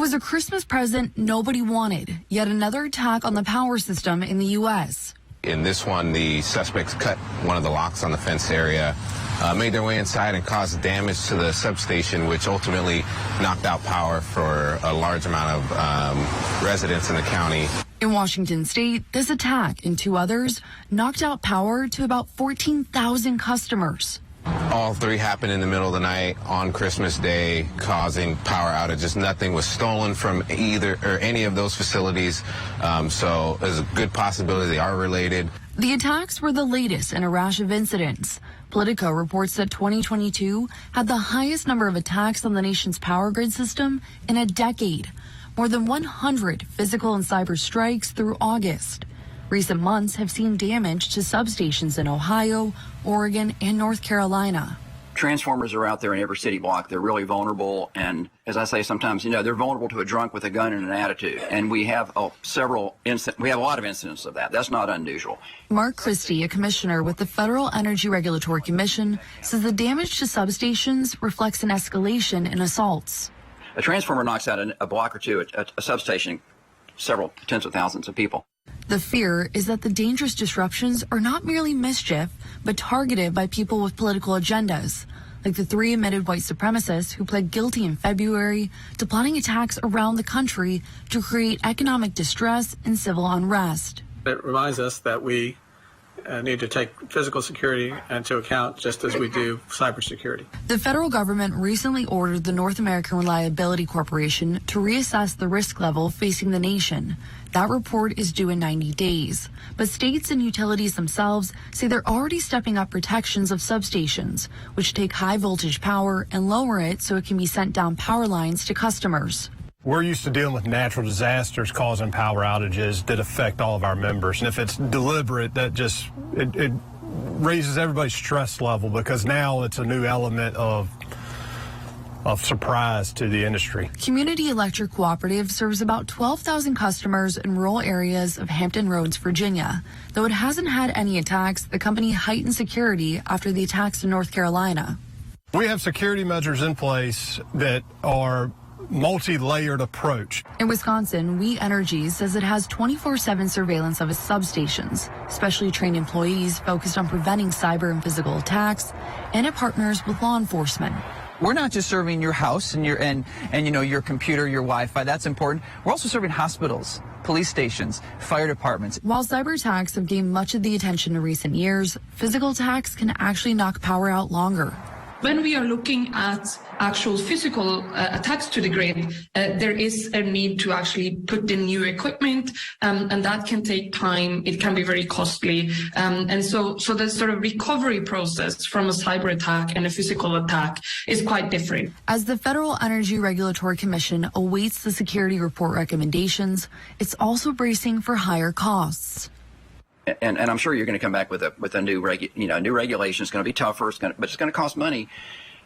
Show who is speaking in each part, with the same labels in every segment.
Speaker 1: was a Christmas present nobody wanted, yet another attack on the power system in the U.S.
Speaker 2: In this one, the suspects cut one of the locks on the fence area, made their way inside and caused damage to the substation, which ultimately knocked out power for a large amount of residents in the county.
Speaker 1: In Washington state, this attack and two others knocked out power to about 14,000 customers.
Speaker 2: All three happened in the middle of the night on Christmas Day, causing power outages. Nothing was stolen from either or any of those facilities, so there's a good possibility they are related.
Speaker 1: The attacks were the latest in a rash of incidents. Politico reports that 2022 had the highest number of attacks on the nation's power grid system in a decade. More than 100 physical and cyber strikes through August. Recent months have seen damage to substations in Ohio, Oregon, and North Carolina.
Speaker 3: Transformers are out there in every city block. They're really vulnerable. And as I say, sometimes, they're vulnerable to a drunk with a gun and an attitude. And we have a lot of incidents of that. That's not unusual.
Speaker 1: Mark Christie, a commissioner with the Federal Energy Regulatory Commission, says the damage to substations reflects an escalation in assaults.
Speaker 3: A transformer knocks out a block or two, a substation, several tens of thousands of people.
Speaker 1: The fear is that the dangerous disruptions are not merely mischief, but targeted by people with political agendas, like the three admitted white supremacists who pled guilty in February to plotting attacks around the country to create economic distress and civil unrest.
Speaker 4: It reminds us that we need to take physical security into account just as we do cybersecurity.
Speaker 1: The federal government recently ordered the North American Reliability Corporation to reassess the risk level facing the nation. That report is due in 90 days. But states and utilities themselves say they're already stepping up protections of substations, which take high voltage power and lower it so it can be sent down power lines to customers.
Speaker 5: We're used to dealing with natural disasters causing power outages that affect all of our members. And if it's deliberate, that just, it raises everybody's stress level because now it's a new element of surprise to the industry.
Speaker 1: Community Electric Cooperative serves about 12,000 customers in rural areas of Hampton Roads, Virginia. Though it hasn't had any attacks, the company heightened security after the attacks in North Carolina.
Speaker 5: We have security measures in place that are multi-layered approach.
Speaker 1: In Wisconsin, We Energy says it has 24/7 surveillance of its substations, specially trained employees focused on preventing cyber and physical attacks, and it partners with law enforcement.
Speaker 6: We're not just serving your house and your computer, your Wi-Fi. That's important. We're also serving hospitals, police stations, fire departments.
Speaker 1: While cyber attacks have gained much of the attention in recent years, physical attacks can actually knock power out longer.
Speaker 7: When we are looking at actual physical attacks to the grid, there is a need to actually put in new equipment, and that can take time. It can be very costly. And so the sort of recovery process from a cyber attack and a physical attack is quite different.
Speaker 1: As the Federal Energy Regulatory Commission awaits the security report recommendations, it's also bracing for higher costs.
Speaker 3: And I'm sure you're going to come back with a new regulation. It's going to be tougher, but it's going to cost money.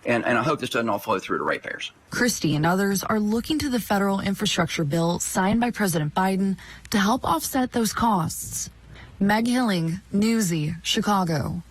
Speaker 3: And I hope this doesn't all flow through to ratepayers.
Speaker 1: Christie and others are looking to the federal infrastructure bill signed by President Biden to help offset those costs. Meg Hilling, Newsy, Chicago.